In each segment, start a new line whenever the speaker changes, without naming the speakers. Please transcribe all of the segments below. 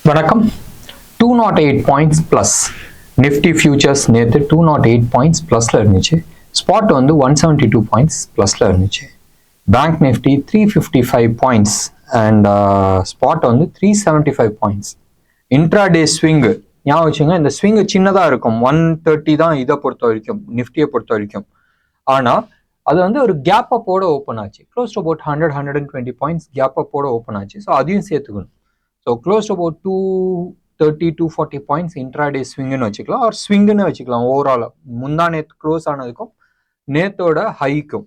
வணக்கம். 208 points plus Nifty features நேற்று 208 points ப்ளஸில் இருந்துச்சு. ஸ்பாட் வந்து 172 பாயிண்ட்ஸ் ப்ளஸில் இருந்துச்சு. Bank Nifty 355 points and spot வந்து 375 பாயிண்ட்ஸ். இன்ட்ராடே ஸ்விங்கு ஞாபகம் வச்சுங்க, இந்த ஸ்விங்கு சின்னதாக இருக்கும். 130 தான் இதை பொறுத்த வரைக்கும், நிஃப்டியை பொறுத்த வரைக்கும். ஆனால் அது வந்து ஒரு கேப் அப்போட ஓப்பன் ஆச்சு. Close to about 120 points gap அப்போட ஓப்பன் ஆச்சு. ஸோ அதையும் சேர்த்துக்கணும். So close to about 230 240 points intraday ஸ்விங்குன்னு வச்சுக்கலாம், ஒரு ஸ்விங்குன்னு வச்சுக்கலாம். ஓவராலாக முந்தா நேற்று க்ளோஸ் ஆனதுக்கும் நேத்தோட ஹைக்கும்.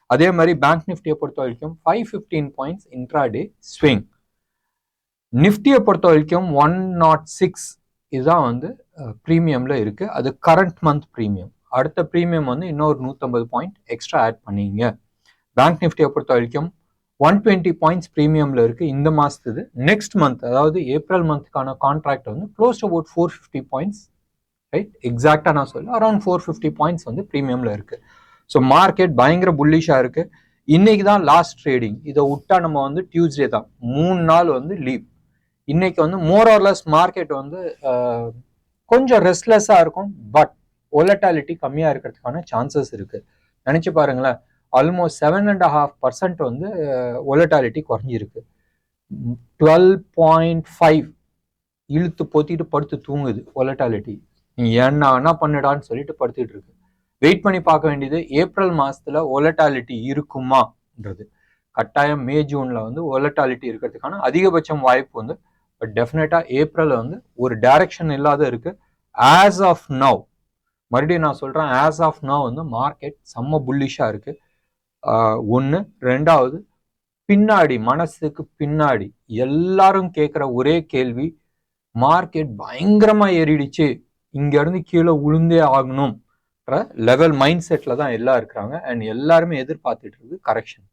அதே மாதிரி பேங்க் நிஃப்டியை பொறுத்த வரைக்கும் 515 பாயிண்ட்ஸ் இன்ட்ராடே ஸ்விங். நிஃப்டியை பொறுத்த வரைக்கும் 106 இதுதான் வந்து ப்ரீமியமில் இருக்குது. அது கரண்ட் மந்த் ப்ரீமியம். அடுத்த ப்ரீமியம் வந்து இன்னொரு 150 பாயிண்ட் எக்ஸ்ட்ரா ஆட் பண்ணிங்க. பேங்க் நிஃப்டியை பொறுத்த வரைக்கும் 120 பாயிண்ட்ஸ் ப்ரீமியமில் இருக்குது இந்த மாதத்துது. நெக்ஸ்ட் மந்த் அதாவது ஏப்ரல் மந்த்துக்கான கான்ட்ராக்ட் வந்து close to about 450 points, right? எக்ஸாக்டாக நான் சொல்ல அரௌண்ட் 450 பாயிண்ட்ஸ் வந்து ப்ரீமியமில் இருக்குது. ஸோ மார்க்கெட் பயங்கர புல்லிஷாக இருக்குது. இன்னைக்கு தான் லாஸ்ட் ட்ரேடிங். இதை விட்டா நம்ம வந்து டியூஸ்டே தான், 3 நாள் வந்து லீவ். இன்னைக்கு வந்து மோர் ஆர்லெஸ் மார்க்கெட் வந்து கொஞ்சம் ரெஸ்ட்லெஸ்ஸாக இருக்கும். பட் வொலட்டாலிட்டி கம்மியாக இருக்கிறதுக்கான சான்சஸ் இருக்குது. நினச்சி பாருங்களேன், ஆல்மோஸ்ட் 7.5% வந்து வொலட்டாலிட்டி குறைஞ்சிருக்கு. 12.5 இழுத்து பொத்திட்டு படுத்து தூங்குது வொலட்டாலிட்டி. நீ என்ன பண்ணுடான்னு சொல்லிட்டு படுத்துட்டு இருக்கு. வெயிட் பண்ணி பார்க்க வேண்டியது ஏப்ரல் மாசத்துல வொலட்டாலிட்டி இருக்குமான்றது. கட்டாயம் மே ஜூன்ல வந்து வொலட்டாலிட்டி இருக்கிறதுக்கான அதிகபட்சம் வாய்ப்பு வந்து, பட் டெஃபினட்டா ஏப்ரல் வந்து ஒரு டைரக்ஷன் இல்லாத இருக்கு. ஆஸ் ஆஃப் நவ், மறுபடியும் நான் சொல்றேன், ஆஸ் ஆஃப் நவ் வந்து மார்க்கெட் செம்ம புல்லிஷா இருக்கு. ஒன்று. ரெண்டாவது, பின்னாடி மனசுக்கு பின்னாடி எல்லாரும் கேட்குற ஒரே கேள்வி, மார்க்கெட் பயங்கரமா ஏறிடுச்சு, இங்க இருந்து கீழே உளுந்தே ஆகணும்ன்ற லெவல் மைண்ட் செட்ல தான் எல்லாம் இருக்கிறாங்க. அண்ட் எல்லாருமே எதிர்பார்த்துட்டு இருக்கு கரெக்ஷன்.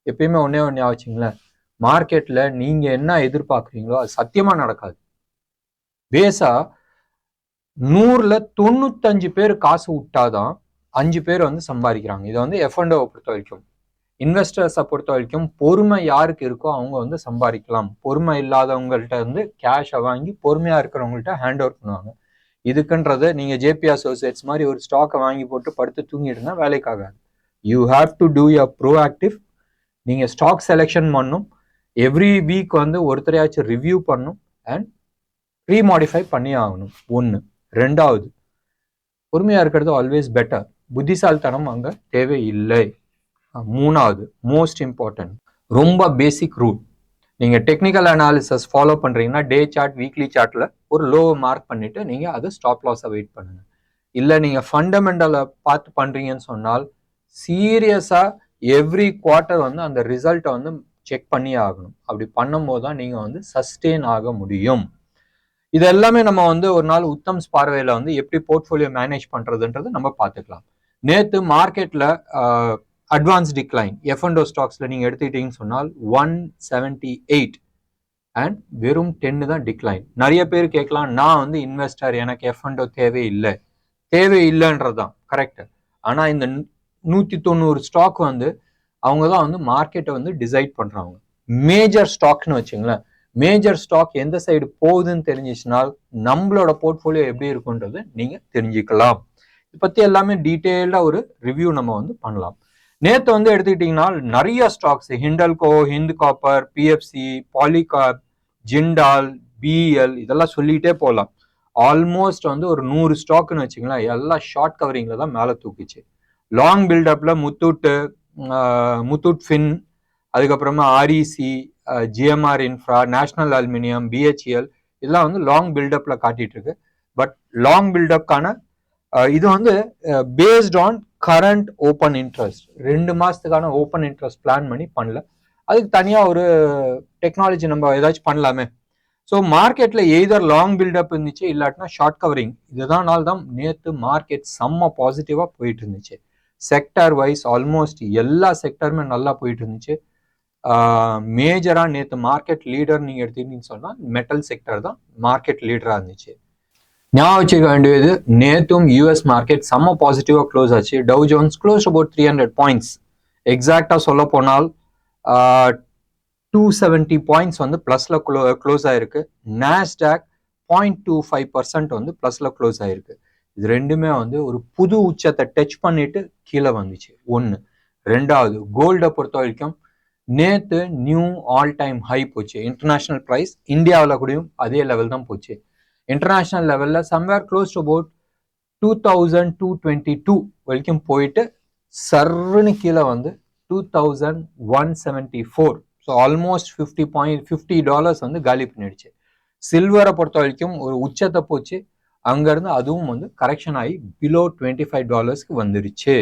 எப்பயுமே ஒன்னே ஒன்னே ஆச்சுங்களேன், மார்க்கெட்ல நீங்க என்ன எதிர்பார்க்குறீங்களோ அது சத்தியமா நடக்காது. பேஸா 100ல் 95 பேர் காசு விட்டாதான் 5 பேர் வந்து சம்பாதிக்கிறாங்க. இதை வந்து F&O பொறுத்த வரைக்கும், இன்வெஸ்டர்ஸை பொறுத்த வரைக்கும் பொறுமை யாருக்கு இருக்கோ அவங்க வந்து சம்பாதிக்கலாம். பொறுமை இல்லாதவங்கள்ட்ட வந்து கேஷை வாங்கி பொறுமையா இருக்கிறவங்கள்ட்ட ஹேண்ட் ஓவர் பண்ணுவாங்க. இதுக்குன்றது நீங்க ஜேபி அசோசியேட்ஸ் மாதிரி ஒரு ஸ்டாக்கை வாங்கி போட்டு படுத்து தூங்கிடுனா வேலைக்காகாது. You have to do your proactive. நீங்க ஸ்டாக் செலெக்ஷன் பண்ணும், எவ்ரி வீக் வந்து ஒருத்தரையாச்சும் ரிவ்யூ பண்ணும் அண்ட் ரீமாடிஃபை பண்ணி ஆகணும். ஒன்று. ரெண்டாவது, பொறுமையா இருக்கிறது ஆல்வேஸ் பெட்டர். புத்திசாலித்தனம் அங்க தேவையில்லை. மூணாவது, மோஸ்ட் இம்பார்ட்டன்ட், ரொம்ப பேசிக் ரூல். நீங்க டெக்னிக்கல் அனாலிசிஸ் ஃபாலோ பண்றீங்கன்னா டே சார்ட், வீக்லி சார்ட்ல ஒரு லோவை மார்க் பண்ணிட்டு நீங்க அது ஸ்டாப் லாஸை வெயிட் பண்ணுங்க. இல்லை நீங்க ஃபண்டமெண்டலை பார்த்து பண்றீங்கன்னு சொன்னால் சீரியஸா எவ்ரி குவார்ட்டர் வந்து அந்த ரிசல்ட்டை வந்து செக் பண்ணி ஆகணும். அப்படி பண்ணும்போது தான் நீங்க வந்து சஸ்டெயின் ஆக முடியும். இது எல்லாமே நம்ம வந்து ஒரு நாள் உத்தம்ஸ் பார்வையில வந்து எப்படி போர்ட்ஃபோலியோ மேனேஜ் பண்றதுன்றது நம்ம பார்த்துக்கலாம். நேத்து மார்க்கெட்ல அட்வான்ஸ் டிக்ளைன் F&O ஸ்டாக்ஸ்ல நீங்க எடுத்துக்கிட்டீங்கன்னு சொன்னால் 178 அண்ட் வெறும் 10 தான் டிக்ளைன். நிறைய பேர் கேட்கலாம், நான் வந்து இன்வெஸ்டர், எனக்கு F&O தேவையில்லைன்றதுதான் கரெக்ட். ஆனா இந்த 190 ஸ்டாக் வந்து அவங்க தான் வந்து மார்க்கெட்டை வந்து டிசைட் பண்றாங்க. மேஜர் ஸ்டாக்னு வச்சுங்களேன். மேஜர் ஸ்டாக் எந்த சைடு போகுதுன்னு தெரிஞ்சிச்சுனால் நம்மளோட போர்ட்ஃபோலியோ எப்படி இருக்குன்றது நீங்க தெரிஞ்சுக்கலாம். இதை பத்தி எல்லாமே டீட்டெயில்டா ஒரு ரிவ்யூ நம்ம வந்து பண்ணலாம். நேற்று வந்து எடுத்துக்கிட்டீங்கன்னா நிறைய stocks, Hindalco, Hind Copper, PFC, Polycab, Jindal, PL, இதெல்லாம் சொல்லிட்டே போகலாம். ஆல்மோஸ்ட் வந்து ஒரு 100 ஸ்டாக்னு வச்சுங்களேன், எல்லாம் ஷார்ட் கவரிங்ல தான் மேலே தூக்கிச்சு. லாங் பில்டப்ல முத்தூட் ஃபின், அதுக்கப்புறமா REC, GMR infra, national aluminium, BHEL, இதெல்லாம் வந்து லாங் பில்டப்ல காட்டிட்டு இருக்கு. பட் லாங் பில்டப்கான இது வந்து based on current open interest. 2 மாசத்துக்கான ஓப்பன் இன்ட்ரெஸ்ட் பிளான் பண்ணி பண்ணல. அதுக்கு தனியா ஒரு டெக்னாலஜி நம்ம ஏதாச்சும் பண்ணலாமே. ஸோ மார்க்கெட்ல எய்தர் லாங் பில்டப் இருந்துச்சு, இல்லாட்டினா ஷார்ட் கவரிங். இதுதான் தான் நேற்று மார்க்கெட் செம்ம பாசிட்டிவா போயிட்டு இருந்துச்சு. செக்டர் வைஸ் ஆல்மோஸ்ட் எல்லா செக்டருமே நல்லா போயிட்டு இருந்துச்சு. மேஜரா நேற்று மார்க்கெட் லீடர் நீங்க எடுத்தீங்கன்னு சொன்னா மெட்டல் செக்டர் தான் மார்க்கெட் லீடரா இருந்துச்சு. ஞாபகம் வச்சுக்க வேண்டியது, நேற்றும் யூஎஸ் மார்க்கெட் செம்ம பாசிட்டிவா க்ளோஸ் ஆச்சு. Tau Jones close about 300 points. எக்ஸாக்டா சொல்ல போனால் 270 பாயிண்ட்ஸ் வந்து பிளஸ்ல க்ளோஸ் ஆயிருக்கு. நாஸ்டாக் 0.25% வந்து பிளஸ்ல க்ளோஸ் ஆயிருக்கு. இது ரெண்டுமே வந்து ஒரு புது உச்சத்தை டச் பண்ணிட்டு கீழே வந்துச்சு. ஒன்று. ரெண்டாவது, கோல்டை பொறுத்த வரைக்கும் நேத்து நியூ ஆல் டைம் ஹை போச்சு. இன்டர்நேஷனல் பிரைஸ் இந்தியாவில் கூடயும் அதே லெவல் தான் போச்சு. இன்டர்நேஷனல் லெவலில் சம்வேர் க்ளோஸ் டு அபவுட் 2222 வரைக்கும் போயிட்டு சர்ன்னு கீழே வந்து 2174. ஸோ ஆல்மோஸ்ட் $50 வந்து காலி பண்ணிடுச்சு. சில்வரை பொறுத்த வரைக்கும் ஒரு உச்சத்தை போச்சு. அங்கேருந்து அதுவும் வந்து கரெக்ஷன் ஆகி பிலோ $25 வந்துருச்சு.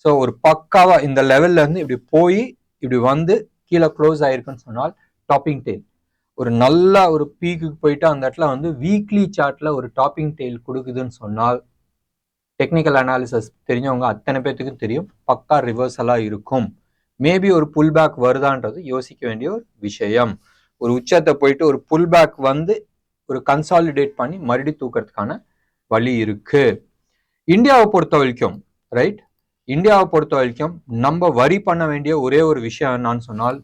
ஸோ ஒரு பக்காவா இந்த லெவல்ல இருந்து இப்படி போய் இப்படி வந்து கீழே க்ளோஸ் ஆயிருக்குன்னு சொன்னால் டாப்பிங் டெயில் ஒரு நல்ல ஒரு பீக்குக்கு போயிட்டு அந்த இடத்துல வந்து வீக்லி சார்ட்ல ஒரு டாப்பிங் டெயில் கொடுக்குதுன்னு சொன்னால் டெக்னிக்கல் அனாலிசிஸ் தெரிஞ்சவங்க அத்தனை பேர்த்துக்கும் தெரியும், பக்கா ரிவர்சலாக இருக்கும். மேபி ஒரு புல் பேக் வருதான்றது யோசிக்க வேண்டிய ஒரு விஷயம். ஒரு உச்சத்தை போயிட்டு ஒரு புல் பேக் வந்து ஒரு கன்சாலிடேட் பண்ணி மறுபடியும் தூக்கிறதுக்கான வழி இருக்கு. இந்தியாவை பொறுத்த வரைக்கும் ரைட், இந்தியாவை பொறுத்த வரைக்கும் நம்ம வரி பண்ண வேண்டிய ஒரே ஒரு விஷயம் என்னன்னு சொன்னால்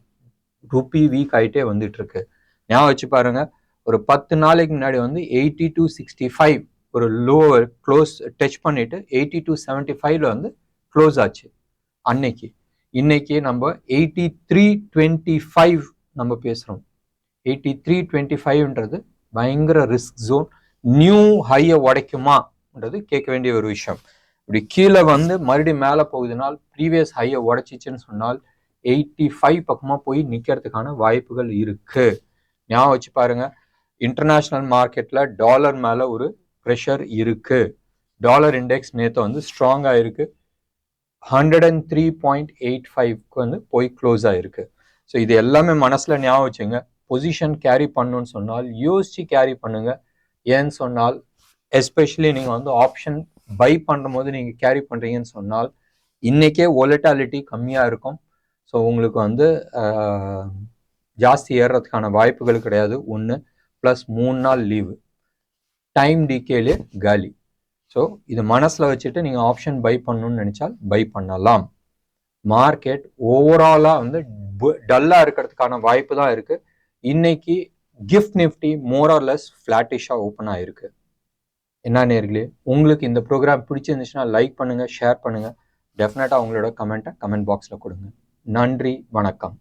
ருப்பி வீக் ஆகிட்டே வந்துட்டு இருக்கு. ஞாபகம் வச்சு பாருங்க, ஒரு 10 நாளைக்கு முன்னாடி வந்து 82.65 ஒரு லோவர் க்ளோஸ் டச் பண்ணிட்டு 82.75 வந்து க்ளோஸ் ஆச்சு அன்னைக்கு. இன்னைக்கு நம்ம 83.25 நம்ம பேசுறோம். 83.25ன்றது பயங்கர ரிஸ்க் ஜோன். நியூ ஹையை உடைக்குமான்றது கேட்க வேண்டிய ஒரு விஷயம். இப்படி கீழே வந்து மறுபடியும் மேலே போகுதுனால் ப்ரீவியஸ் ஹையை உடைச்சிச்சுன்னு சொன்னால் 85 பக்கமா போய் நிக்கிறதுக்கான வாய்ப்புகள் இருக்கு. ஞாபகம் வச்சு பாருங்க, இன்டர்நேஷனல் மார்க்கெட்ல டாலர் மேல ஒரு ப்ரெஷர் இருக்கு. டாலர் இண்டெக்ஸ் நேற்று வந்து ஸ்ட்ராங் ஆயிருக்கு. 103.85க்கு வந்து போய் க்ளோஸ் ஆயிருக்கு. ஸோ இது எல்லாமே மனசுல ஞாபகம் வச்சுங்க. பொசிஷன் கேரி பண்ணணும்னு சொன்னால் யோசிச்சு கேரி பண்ணுங்க. ஏன்னு சொன்னால் எஸ்பெஷலி நீங்க வந்து ஆப்ஷன் பை பண்ணும் போது நீங்க கேரி பண்றீங்கன்னு சொன்னால் இன்னைக்கே வொலட்டாலிட்டி கம்மியா இருக்கும். ஸோ உங்களுக்கு வந்து ஜாஸ்தி ஏறுறதுக்கான வாய்ப்புகள் கிடையாது. ஒன்று ப்ளஸ் 3 நாள் லீவு, டைம் டிகேலே காலி. ஸோ இது மனசில் வச்சுட்டு நீங்கள் ஆப்ஷன் பை பண்ணணும்னு நினச்சால் பை பண்ணலாம். மார்க்கெட் ஓவராலாக வந்து டல்லாக இருக்கிறதுக்கான வாய்ப்பு தான் இருக்குது. இன்னைக்கு GIFT Nifty more or less ஃப்ளாட்டிஷாக ஓப்பன் ஆகிருக்கு. என்ன நேர்களே, உங்களுக்கு இந்த ப்ரோக்ராம் பிடிச்சிருந்துச்சுன்னா லைக் பண்ணுங்கள், ஷேர் பண்ணுங்கள். டெஃபினட்டாக உங்களோட கமெண்ட் பாக்ஸில் கொடுங்க. நன்றி, வணக்கம்.